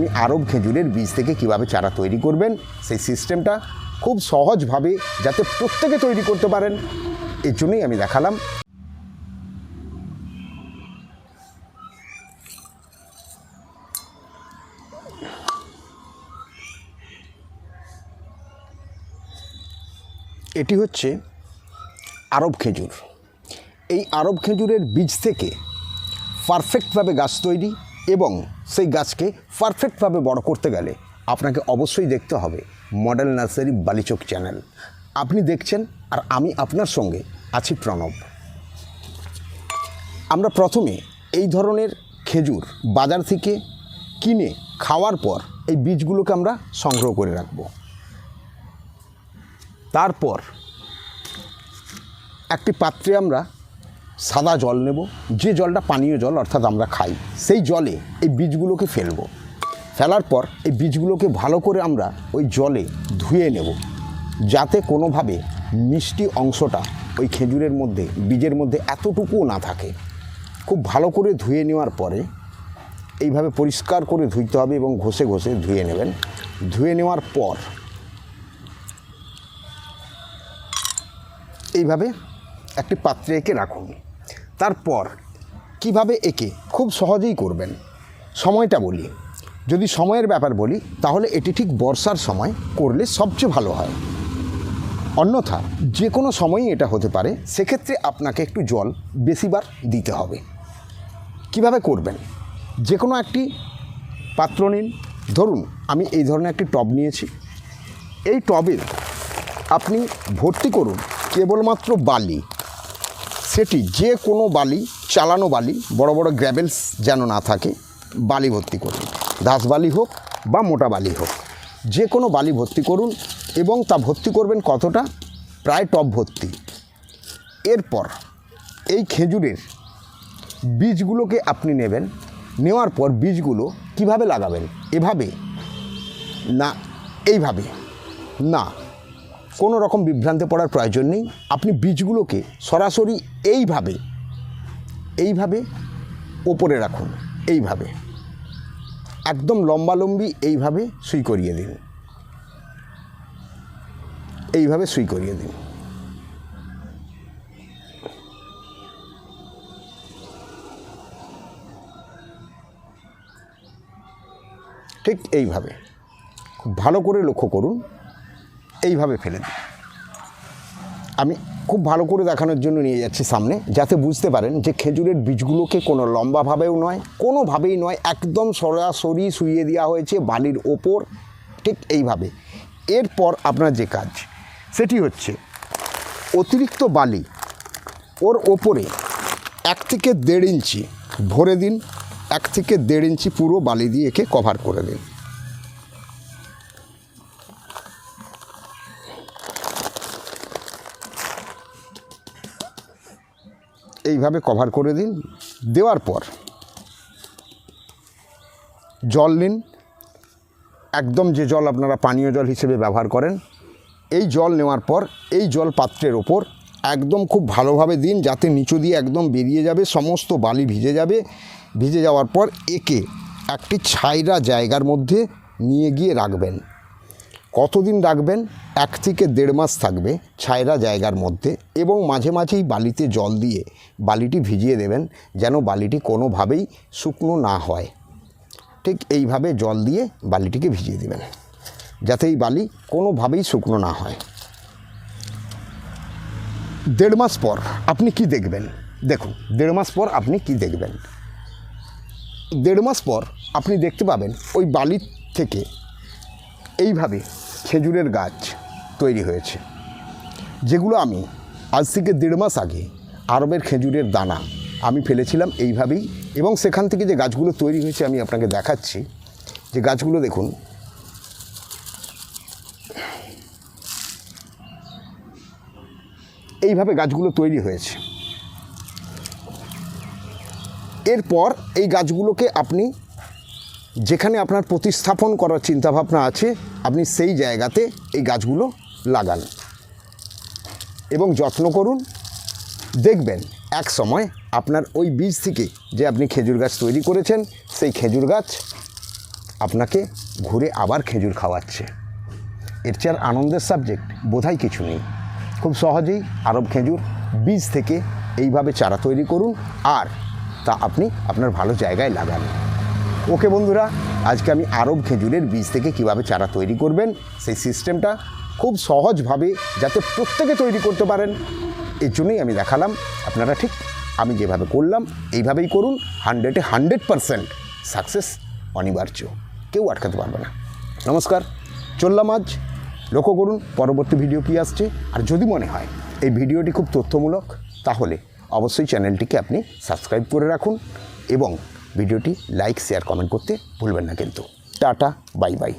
আপনি আরব খেজুরের বীজ থেকে কিভাবে চারা তৈরি করবেন সেই সিস্টেমটা খুব সহজভাবে যাতে প্রত্যেকে তৈরি করতে পারেন এর জন্যই আমি দেখালাম। এটি হচ্ছে আরব খেজুর। এই আরব খেজুরের বীজ থেকে পারফেক্টভাবে গাছ তৈরি এবং সেই গাছকে পারফেক্টভাবে বড় করতে গেলে আপনাকে অবশ্যই দেখতে হবে মডেল নার্সারি বালিচক চ্যানেল। আপনি দেখছেন আর আমি আপনার সঙ্গে আছি প্রণব। আমরা প্রথমে এই ধরনের খেজুর বাজার থেকে কিনে খাওয়ার পর এই বীজগুলোকে আমরা সংগ্রহ করে রাখব। তারপর একটি পাত্রে আমরা সাদা জল নেব, যে জলটা পানীয় জল অর্থাৎ আমরা খাই, সেই জলে এই বীজগুলোকে ফেলব। ফেলার পর এই বীজগুলোকে ভালো করে আমরা ওই জলে ধুয়ে নেব, যাতে কোনোভাবে মিষ্টি অংশটা ওই খেজুরের মধ্যে বীজের মধ্যে এতটুকুও না থাকে। খুব ভালো করে ধুয়ে নেওয়ার পরে এইভাবে পরিষ্কার করে ধুইতে হবে এবং ঘষে ঘষে ধুয়ে নেবেন। ধুয়ে নেওয়ার পর এইভাবে একটি পাত্রে এঁকে রাখুন। তারপর কিভাবে এঁকে খুব সহজেই করবেন, সময়টা বলি। যদি সময়ের ব্যাপার বলি তাহলে এটি ঠিক বর্ষার সময় করলে সবচেয়ে ভালো হয়, অন্যথা যে কোনো সময়ই এটা হতে পারে। সেক্ষেত্রে আপনাকে একটু জল বেশিবার দিতে হবে। কিভাবে করবেন, যে কোনো একটি পাত্র নিন। ধরুন আমি এই ধরনের একটি টব নিয়েছি। এই টবে আপনি ভর্তি করুন কেবলমাত্র বালি, সেটি যে কোনো বালি, চালানো বালি, বড় বড় গ্র্যাভেলস যেন না থাকে, বালি ভর্তি করুন। ঘাস বালি হোক বা মোটা বালি হোক, যে কোনো বালি ভর্তি করুন এবং তা ভর্তি করবেন কতটা, প্রায় টব ভর্তি। এরপর এই খেজুরের বীজগুলোকে আপনি নেবেন। নেওয়ার পর বীজগুলো কিভাবে লাগাবেন, এভাবে না এইভাবে না, কোনো রকম বিভ্রান্তে পড়ার প্রয়োজন নেই। আপনি বীজগুলোকে সরাসরি এইভাবে ওপরে রাখুন, এইভাবে একদম লম্বালম্বি এইভাবে সুই করিয়ে দিন, এইভাবে সুই করিয়ে দিন। ঠিক এইভাবে খুব ভালো করে লক্ষ্য করুন, এইভাবে ফেলে দিন। আমি খুব ভালো করে দেখানোর জন্য নিয়ে যাচ্ছি সামনে, যাতে বুঝতে পারেন যে খেজুরের বীজগুলোকে কোনো লম্বাভাবেও নয়, কোনোভাবেই নয়, একদম সরাসরি শুইয়ে দেওয়া হয়েছে বালির ওপর, ঠিক এইভাবে। এরপর আপনার যে কাজ সেটি হচ্ছে অতিরিক্ত বালি ওর ওপরে 1 থেকে 1.5 ইঞ্চি ভরে দিন। 1 থেকে 1.5 ইঞ্চি পুরো বালি দিয়ে একে কভার করে দিন। এইভাবে কভার করে দিন। দেওয়ার পর জল নিন, একদম যে জল আপনারা পানীয় জল হিসেবে ব্যবহার করেন। এই জল নেওয়ার পর এই জল পাত্রের ওপর একদম খুব ভালোভাবে দিন, যাতে নিচু দিয়ে একদম বেরিয়ে যাবে, সমস্ত বালি ভিজে যাবে। ভিজে যাওয়ার পর একে একটি ছাইরা জায়গার মধ্যে নিয়ে গিয়ে রাখবেন। কতদিন রাখবেন? 1 থেকে 1.5 মাস থাকবে ছায়রা জায়গার মধ্যে, এবং মাঝে মাঝেই বালিতে জল দিয়ে বালিটি ভিজিয়ে দেবেন, যেন বালিটি কোনোভাবেই শুকনো না হয়। ঠিক এইভাবে জল দিয়ে বালিটিকে ভিজিয়ে দেবেন, যাতে এই বালি কোনোভাবেই শুকনো না হয়। 1.5 মাস পর আপনি কি দেখবেন? দেখুন 1.5 মাস পর আপনি কি দেখবেন। 1.5 মাস পর আপনি দেখতে পাবেন ওই বালির থেকে এইভাবে খেজুরের গাছ তৈরি হয়েছে, যেগুলো আমি আজ থেকে 1.5 মাস আগে আরবের খেজুরের দানা আমি ফেলেছিলাম এইভাবেই, এবং সেখান থেকে যে গাছগুলো তৈরি হয়েছে আমি আপনাকে দেখাচ্ছি। যে গাছগুলো দেখুন, এইভাবে গাছগুলো তৈরি হয়েছে। এরপর এই গাছগুলোকে আপনি যেখানে আপনার প্রতিস্থাপন করার চিন্তাভাবনা আছে, আপনি সেই জায়গাতে এই গাছগুলো লাগান এবং যত্ন করুন। দেখবেন এক সময় আপনার ওই বীজ থেকে যে আপনি খেজুর গাছ তৈরি করেছেন, সেই খেজুর গাছ আপনাকে ঘুরে আবার খেজুর খাওয়াচ্ছে। এর চেয়ে আর আনন্দের সাবজেক্ট বোধহয় কিছু নেই। খুব সহজেই আরব খেজুর বীজ থেকে এইভাবে চারা তৈরি করুন, আর তা আপনি আপনার ভালো জায়গায় লাগান। ওকে বন্ধুরা, আজকে আমি আরব খেজুরের বীজ থেকে কিভাবে চারা তৈরি করবেন সেই সিস্টেমটা খুব সহজভাবে যাতে প্রত্যেকে তৈরি করতে পারেন, এর জন্যই আমি দেখালাম। আপনারা ঠিক আমি যেভাবে করলাম এইভাবেই করুন। 100% সাকসেস অনিবার্য, কেউ আটকাতে পারবে না। নমস্কার, চললাম আজ। লক্ষ্য করুন পরবর্তী ভিডিও কী আসছে। আর যদি মনে হয় এই ভিডিওটি খুব তথ্যমূলক, তাহলে অবশ্যই চ্যানেলটিকে আপনি সাবস্ক্রাইব করে রাখুন এবং ভিডিওটি লাইক, শেয়ার, কমেন্ট করতে ভুলবেন না কিন্তু। Tata, bye bye.